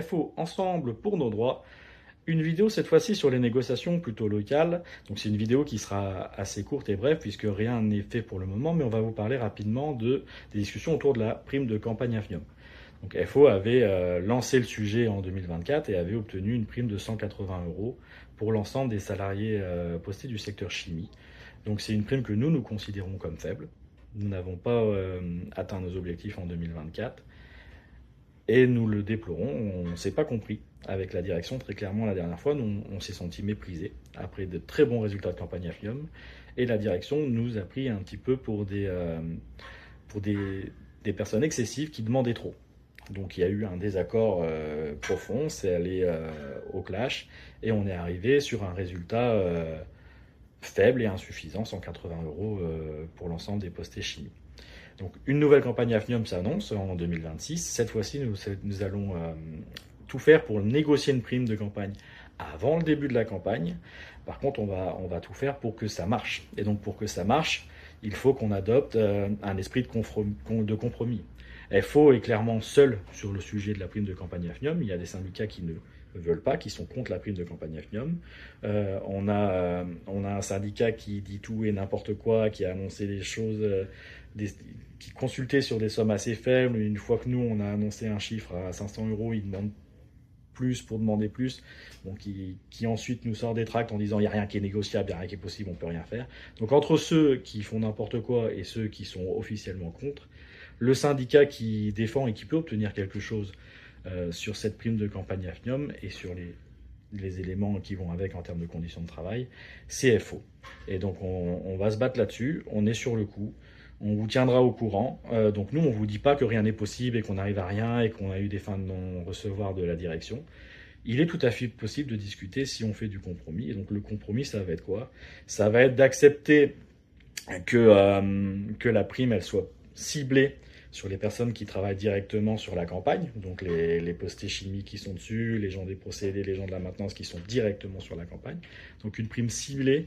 FO ensemble pour nos droits. Une vidéo cette fois-ci sur les négociations plutôt locales. Donc c'est une vidéo qui sera assez courte et brève puisque rien n'est fait pour le moment, mais on va vous parler rapidement des discussions autour de la prime de campagne Afnium. Donc FO avait lancé le sujet en 2024 et avait obtenu une prime de 180 euros pour l'ensemble des salariés postés du secteur chimie. Donc c'est une prime que nous considérons comme faible. Nous n'avons pas atteint nos objectifs en 2024 et nous le déplorons. On ne s'est pas compris avec la direction très clairement la dernière fois. Nous, on s'est senti méprisés après de très bons résultats de campagne Afnium et la direction nous a pris un petit peu pour des personnes excessives qui demandaient trop. Donc il y a eu un désaccord profond, c'est allé au clash et on est arrivé sur un résultat faible et insuffisant, 180 euros pour l'ensemble des postés chimie. Donc une nouvelle campagne Afnium s'annonce en 2026. Cette fois-ci, nous allons tout faire pour négocier une prime de campagne avant le début de la campagne. Par contre, on va tout faire pour que ça marche. Et donc pour que ça marche, il faut qu'on adopte un esprit de compromis. FO est clairement seul sur le sujet de la prime de campagne Afnium. Il y a des syndicats qui ne veulent pas, qui sont contre la prime de campagne Afnium. On a un syndicat qui dit tout et n'importe quoi, qui a annoncé des choses, qui consultait sur des sommes assez faibles. Une fois que nous, on a annoncé un chiffre à 500 euros, ils demandent plus pour demander plus, donc qui ensuite nous sort des tracts en disant il n'y a rien qui est négociable, il n'y a rien qui est possible, on ne peut rien faire. Donc entre ceux qui font n'importe quoi et ceux qui sont officiellement contre, le syndicat qui défend et qui peut obtenir quelque chose sur cette prime de campagne Afnium et sur les éléments qui vont avec en termes de conditions de travail, c'est FO. Et donc on va se battre là-dessus, on est sur le coup. On vous tiendra au courant. Donc nous, on ne vous dit pas que rien n'est possible et qu'on n'arrive à rien et qu'on a eu des fins de non-recevoir de la direction. Il est tout à fait possible de discuter si on fait du compromis. Et donc le compromis, ça va être quoi? Ça va être d'accepter que la prime, elle soit ciblée sur les personnes qui travaillent directement sur la campagne, donc les postés chimiques qui sont dessus, les gens des procédés, les gens de la maintenance qui sont directement sur la campagne. Donc une prime ciblée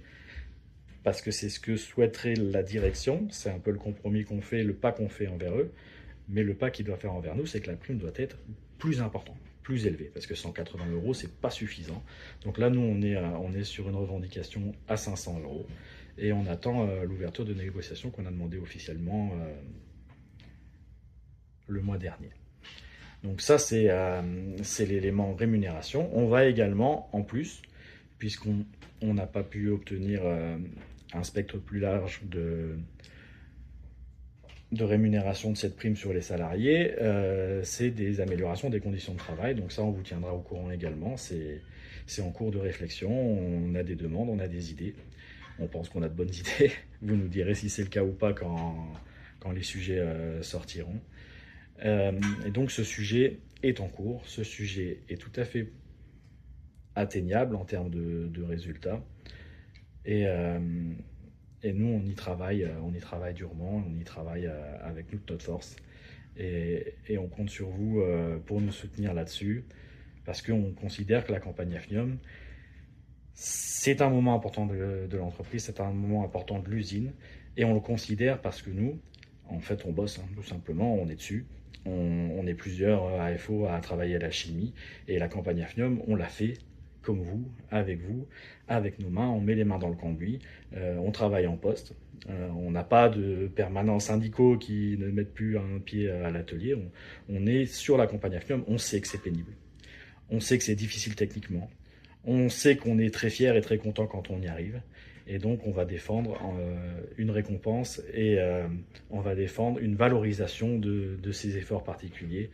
parce que c'est ce que souhaiterait la direction, c'est un peu le compromis qu'on fait, le pas qu'on fait envers eux, mais le pas qu'ils doivent faire envers nous, c'est que la prime doit être plus importante, plus élevée, parce que 180 euros, c'est pas suffisant. Donc là, nous, on est sur une revendication à 500 euros, et on attend l'ouverture de négociations qu'on a demandé officiellement le mois dernier. Donc ça, c'est l'élément rémunération. On va également, en plus, puisqu'on n'a pas pu obtenir un spectre plus large de rémunération de cette prime sur les salariés, c'est des améliorations des conditions de travail. Donc ça, on vous tiendra au courant également. C'est en cours de réflexion. On a des demandes, on a des idées. On pense qu'on a de bonnes idées. Vous nous direz si c'est le cas ou pas quand les sujets sortiront. Et donc ce sujet est en cours. Ce sujet est tout à fait atteignable en termes de résultats. Et nous, on y travaille durement, on y travaille avec toute notre force. Et on compte sur vous pour nous soutenir là-dessus, parce qu'on considère que la campagne Afnium, c'est un moment important de l'entreprise, c'est un moment important de l'usine, et on le considère parce que nous, en fait, on bosse, tout simplement, on est dessus. On est plusieurs à FO à travailler à la chimie, et la campagne Afnium, on l'a fait comme vous, avec nos mains, on met les mains dans le cambouis, on travaille en poste, on n'a pas de permanents syndicaux qui ne mettent plus un pied à l'atelier, on est sur la campagne Afnium, on sait que c'est pénible, on sait que c'est difficile techniquement, on sait qu'on est très fier et très content quand on y arrive, et donc on va défendre une récompense et on va défendre une valorisation de ces efforts particuliers,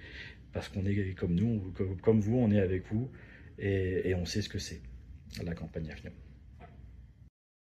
parce qu'on est comme nous, comme vous, on est avec vous, et on sait ce que c'est, la campagne Afnium.